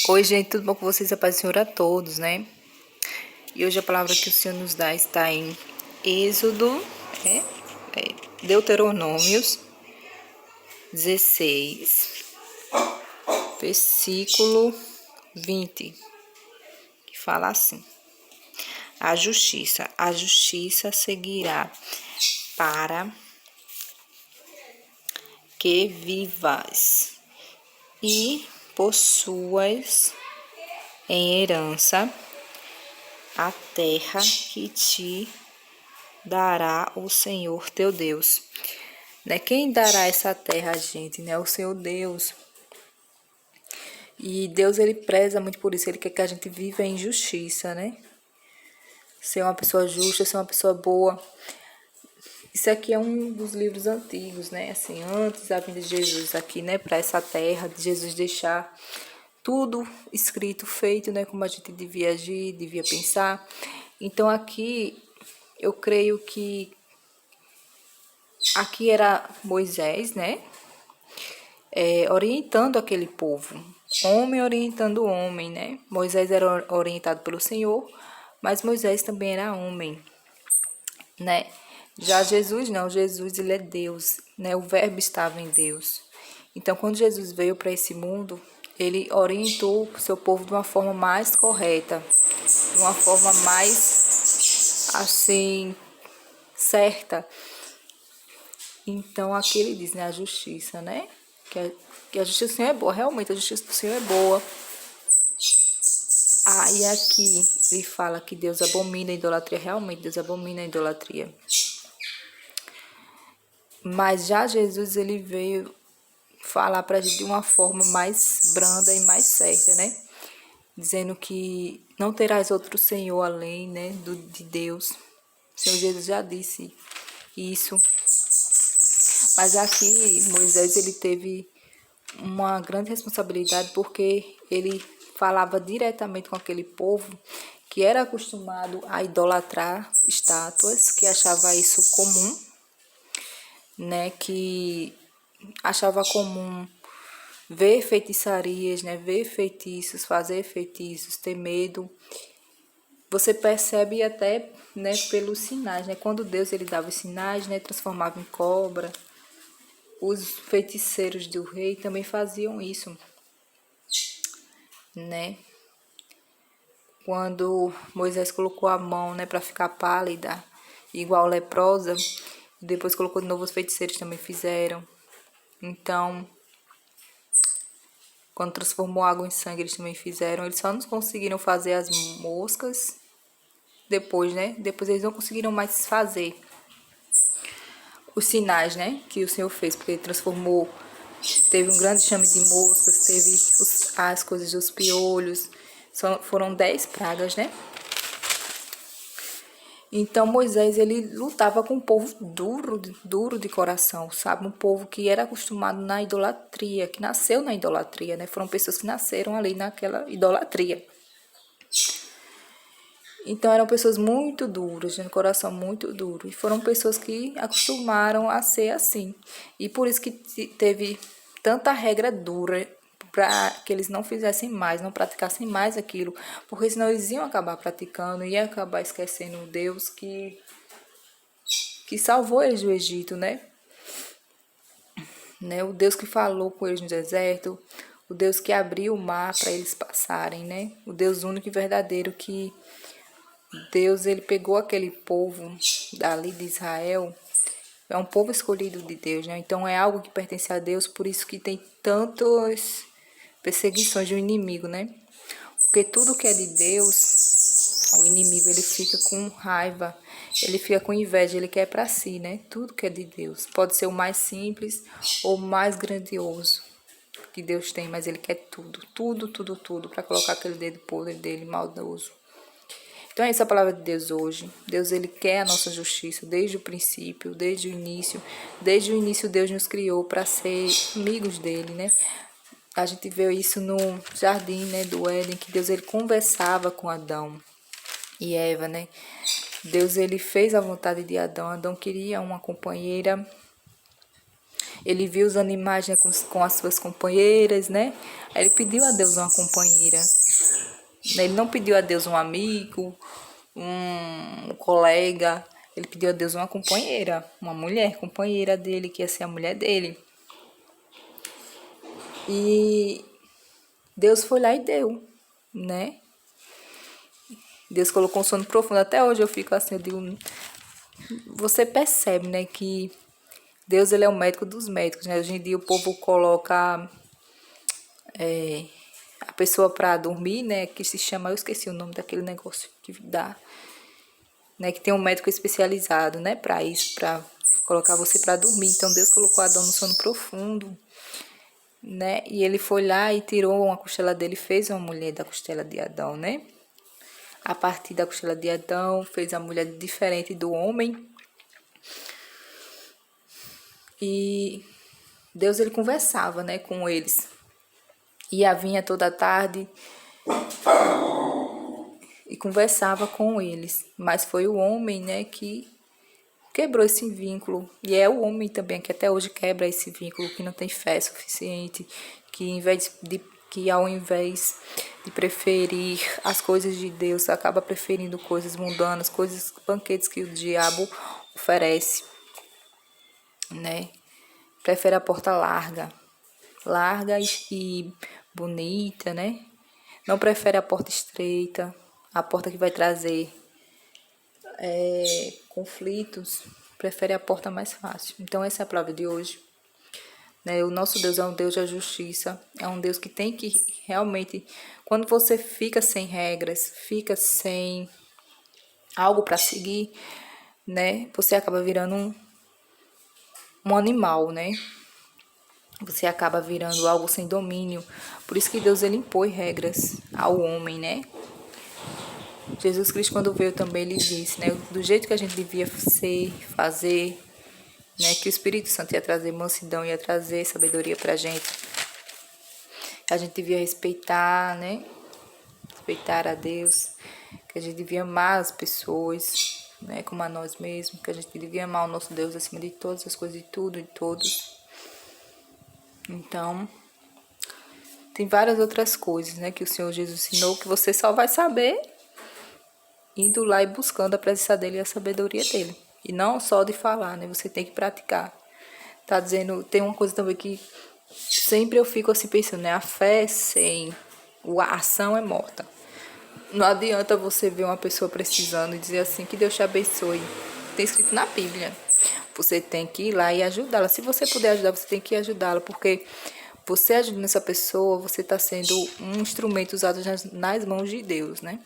Oi, gente, tudo bom com vocês? A paz do Senhor a todos, né? E hoje a palavra que o Senhor nos dá está em Êxodo, né? Deuteronômios 16, versículo 20, que fala assim: a justiça seguirá para que vivas e possuas em herança a terra que te dará o Senhor teu Deus. Né? Quem dará essa terra a gente, né? O Senhor Deus. E Deus, ele preza muito por isso. Ele quer que a gente viva em justiça, né? Ser uma pessoa justa, ser uma pessoa boa. Isso aqui é um dos livros antigos, né? Assim, antes da vinda de Jesus aqui, né? Para essa terra, de Jesus deixar tudo escrito, feito, né? Como a gente devia agir, devia pensar. Então aqui, eu creio que aqui era Moisés, né? Orientando aquele povo, homem orientando homem, né? Moisés era orientado pelo Senhor, mas Moisés também era homem, né? Já Jesus não, Jesus ele é Deus, né? O verbo estava em Deus. Então, quando Jesus veio para esse mundo, ele orientou o seu povo de uma forma mais correta, de uma forma mais assim certa. Então, aqui ele diz, né, a justiça, né? Que a justiça do Senhor é boa, realmente a justiça do Senhor é boa. E aqui ele fala que Deus abomina a idolatria, realmente Deus abomina a idolatria. Mas já Jesus, ele veio falar pra gente de uma forma mais branda e mais certa, né? Dizendo que não terás outro Senhor além, né, de Deus. O Senhor Jesus já disse isso. Mas aqui Moisés, ele teve uma grande responsabilidade porque ele falava diretamente com aquele povo que era acostumado a idolatrar estátuas, que achava isso comum, né, que achava comum ver feitiçarias, né, ver feitiços, fazer feitiços, ter medo. Você percebe até, né, pelos sinais, né, quando Deus ele dava os sinais, né, transformava em cobra. Os feiticeiros do rei também faziam isso, né? Quando Moisés colocou a mão, né, para ficar pálida, igual leprosa, depois colocou de novo, os feiticeiros também fizeram. Então, quando transformou água em sangue, eles também fizeram. Eles só não conseguiram fazer as moscas depois, né? Depois eles não conseguiram mais fazer os sinais, né, que o Senhor fez, porque ele transformou, teve um grande chame de moscas, teve as coisas dos piolhos, foram 10 pragas, né? Então Moisés, ele lutava com um povo duro de coração, sabe? Um povo que era acostumado na idolatria, que nasceu na idolatria, né? Foram pessoas que nasceram ali naquela idolatria. Então eram pessoas muito duras, de um coração muito duro. E foram pessoas que acostumaram a ser assim. E por isso que teve tanta regra dura para que eles não fizessem mais, não praticassem mais aquilo. Porque senão eles iam acabar praticando, iam acabar esquecendo o Deus que salvou eles do Egito, né? O Deus que falou com eles no deserto, o Deus que abriu o mar para eles passarem, né? O Deus único e verdadeiro que Deus, ele pegou aquele povo dali de Israel, é um povo escolhido de Deus, né? Então é algo que pertence a Deus, por isso que tem tantas perseguições do inimigo, né? Porque tudo que é de Deus, o inimigo ele fica com raiva, ele fica com inveja, ele quer para si, né? Tudo que é de Deus, pode ser o mais simples ou o mais grandioso que Deus tem, mas ele quer tudo para colocar aquele dedo podre dele maldoso. Então essa é a palavra de Deus hoje. Deus, ele quer a nossa justiça desde o princípio, desde o início. Desde o início Deus nos criou para ser amigos dele, né? A gente vê isso no jardim, né, do Éden, que Deus, ele conversava com Adão e Eva, né? Deus, ele fez a vontade de Adão. Adão queria uma companheira Ele viu os animais, né, com as suas companheiras, né? Aí ele pediu a Deus uma companheira. Ele não pediu a Deus um amigo, um colega. Ele pediu a Deus uma companheira, uma mulher companheira dele, que ia ser a mulher dele. E Deus foi lá e deu, né? Deus colocou um sono profundo. Até hoje eu fico assim, eu digo, você percebe, né, que Deus, ele é o médico dos médicos, né? Hoje em dia o povo coloca a pessoa para dormir, né, que se chama, eu esqueci o nome daquele negócio que dá, né, que tem um médico especializado, né, para isso, para colocar você para dormir. Então Deus colocou Adão no sono profundo, né? E ele foi lá e tirou uma costela dele, fez uma mulher da costela de Adão, né? A partir da costela de Adão, fez a mulher diferente do homem. E Deus, ele conversava, né, com eles. Ia, vinha toda tarde e conversava com eles. Mas foi o homem, né, que quebrou esse vínculo. E é o homem também que até hoje quebra esse vínculo, que não tem fé suficiente, que ao invés de preferir as coisas de Deus, acaba preferindo coisas mundanas, coisas, banquetes que o diabo oferece, né? Prefere a porta larga e bonita, né? Não prefere a porta estreita, a porta que vai trazer conflitos, prefere a porta mais fácil. Então essa é a prova de hoje, né? O nosso Deus é um Deus da justiça, é um Deus que tem que realmente, quando você fica sem regras, fica sem algo para seguir, né? Você acaba virando um animal, né? Você acaba virando algo sem domínio. Por isso que Deus, ele impõe regras ao homem, né? Jesus Cristo, quando veio também, ele disse, né? Do jeito que a gente devia ser, fazer, né? Que o Espírito Santo ia trazer mansidão, ia trazer sabedoria pra gente. A gente devia respeitar, né? Respeitar a Deus. Que a gente devia amar as pessoas, né? Como a nós mesmos. Que a gente devia amar o nosso Deus acima de todas as coisas, de tudo e todos. Então, tem várias outras coisas, né, que o Senhor Jesus ensinou, que você só vai saber indo lá e buscando a presença dele e a sabedoria dele. E não só de falar, né, você tem que praticar. Tá dizendo, tem uma coisa também que sempre eu fico assim pensando, né, a fé sem a ação é morta. Não adianta você ver uma pessoa precisando e dizer assim, que Deus te abençoe. Tem escrito na Bíblia. Você tem que ir lá e ajudá-la. Se você puder ajudar, você tem que ajudá-la, porque você ajudando essa pessoa, você está sendo um instrumento usado nas mãos de Deus, né?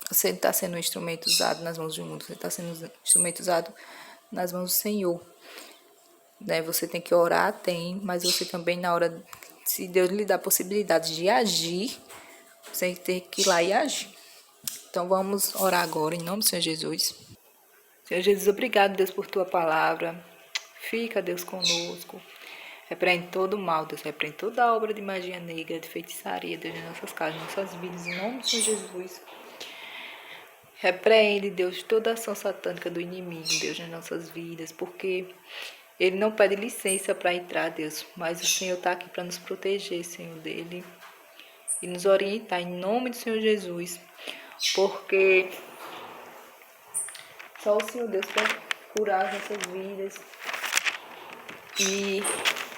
Você está sendo um instrumento usado nas mãos do mundo, você está sendo um instrumento usado nas mãos do Senhor, né? Você tem que orar, mas você também, na hora, se Deus lhe dá a possibilidade de agir, você tem que ir lá e agir. Então vamos orar agora, em nome do Senhor Jesus. Senhor Jesus, obrigado, Deus, por tua palavra. Fica, Deus, conosco. Repreende todo o mal, Deus. Repreende toda a obra de magia negra, de feitiçaria, Deus, em nossas casas, em nossas vidas, em nome do Senhor Jesus. Repreende, Deus, toda a ação satânica do inimigo, Deus, nas nossas vidas, porque ele não pede licença para entrar, Deus, mas o Senhor está aqui para nos proteger, Senhor, dele, e nos orientar, em nome do Senhor Jesus, porque só o Senhor, Deus, pode curar as nossas vidas e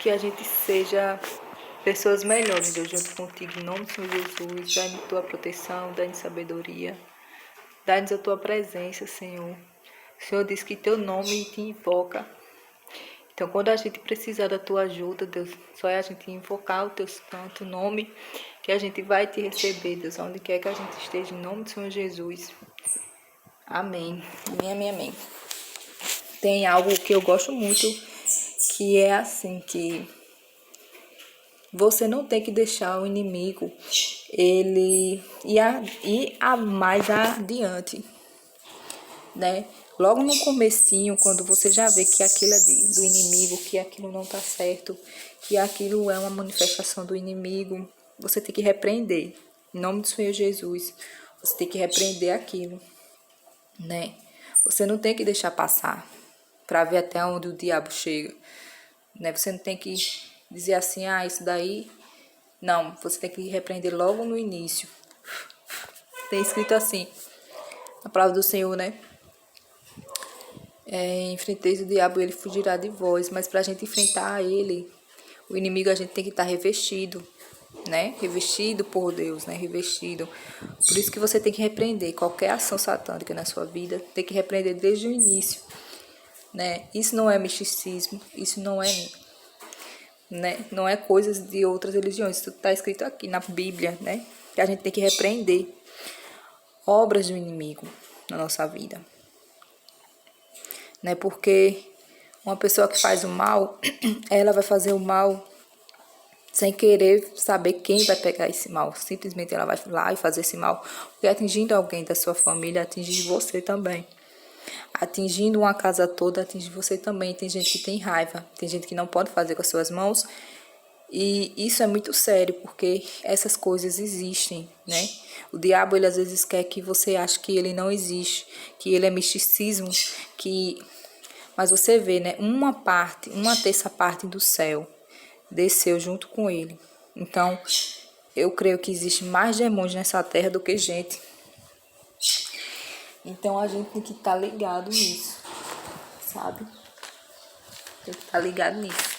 que a gente seja pessoas melhores, Deus, junto contigo, em nome do Senhor Jesus. Dá-nos tua proteção, dá-nos sabedoria, dá-nos a tua presença, Senhor. O Senhor diz que teu nome te invoca. Então, quando a gente precisar da tua ajuda, Deus, só é a gente invocar o teu santo nome que a gente vai te receber, Deus, onde quer que a gente esteja, em nome do Senhor Jesus. Amém. Amém, amém, amém. Tem algo que eu gosto muito, que é assim, que você não tem que deixar o inimigo ele ir mais adiante, né? Logo no comecinho, quando você já vê que aquilo é do inimigo, que aquilo não tá certo, que aquilo é uma manifestação do inimigo, você tem que repreender. Em nome do Senhor Jesus, você tem que repreender aquilo, né? Você não tem que deixar passar para ver até onde o diabo chega. né? Você não tem que dizer assim, ah, isso daí... Não, você tem que repreender logo no início. Tem escrito assim, a palavra do Senhor, né? Enfrenteis o diabo e ele fugirá de vós. Mas para a gente enfrentar ele, o inimigo, a gente tem que estar revestido, né? Revestido por Deus, né? Revestido. Por isso que você tem que repreender qualquer ação satânica na sua vida. Tem que repreender desde o início, né? Isso não é misticismo, isso não é, né? Não é coisas de outras religiões. Isso está escrito aqui na Bíblia, né? Que a gente tem que repreender obras do inimigo na nossa vida, né? Porque uma pessoa que faz o mal, ela vai fazer o mal sem querer saber quem vai pegar esse mal. Simplesmente ela vai lá e fazer esse mal, porque atingindo alguém da sua família, atinge você também. Atingindo uma casa toda, atinge você também. Tem gente que tem raiva, tem gente que não pode fazer com as suas mãos. E isso é muito sério, porque essas coisas existem, né? O diabo, ele às vezes quer que você ache que ele não existe, que ele é misticismo, que... Mas você vê, né? Uma terça parte do céu desceu junto com ele. Então, eu creio que existe mais demônios nessa terra do que gente. Então, a gente tem que estar ligado nisso, sabe? Tem que estar ligado nisso.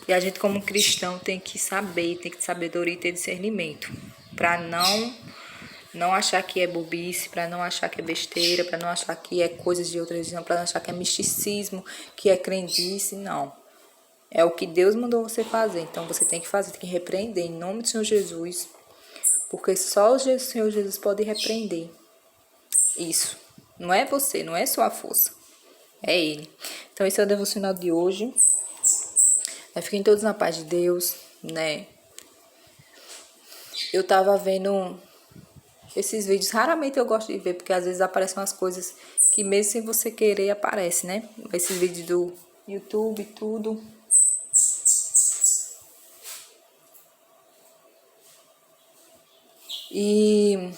E a gente, como cristão, tem que saber, tem que ter sabedoria e ter discernimento. Para não achar que é bobice, para não achar que é besteira, para não achar que é coisas de outra religião, para não achar que é misticismo, que é crendice, não. É o que Deus mandou você fazer, então você tem que fazer, tem que repreender em nome do Senhor Jesus, porque só o Senhor Jesus pode repreender isso. Não é você, não é sua força, é Ele. Então esse é o devocional de hoje. Fiquem todos na paz de Deus, né? Eu tava vendo esses vídeos, raramente eu gosto de ver, porque às vezes aparecem umas coisas que mesmo sem você querer aparece, né? Esses vídeos do YouTube e tudo. E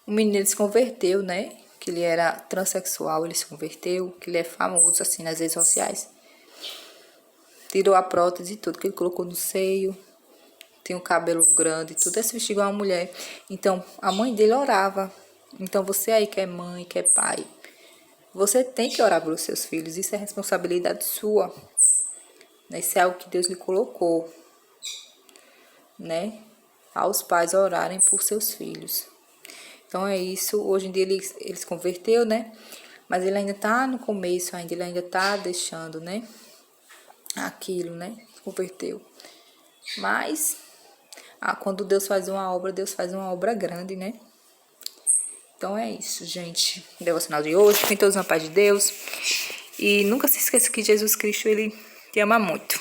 o menino, ele se converteu, né? Que ele era transexual, ele se converteu, que ele é famoso assim nas redes sociais. Tirou a prótese e tudo que ele colocou no seio. Tem o cabelo grande, tudo é se vestir igual uma mulher. Então, a mãe dele orava. Então, você aí que é mãe, que é pai, você tem que orar pelos seus filhos. Isso é responsabilidade sua. Isso é algo que Deus lhe colocou, né? Aos pais orarem por seus filhos. Então, é isso. Hoje em dia, ele se converteu, né? Mas ele ainda tá no começo, ele ainda tá deixando, né? Aquilo, né? Converteu. Mas... quando Deus faz uma obra grande, né? Então é isso, gente. Devocional de hoje. Fiquem todos na paz de Deus. E nunca se esqueça que Jesus Cristo, ele te ama muito.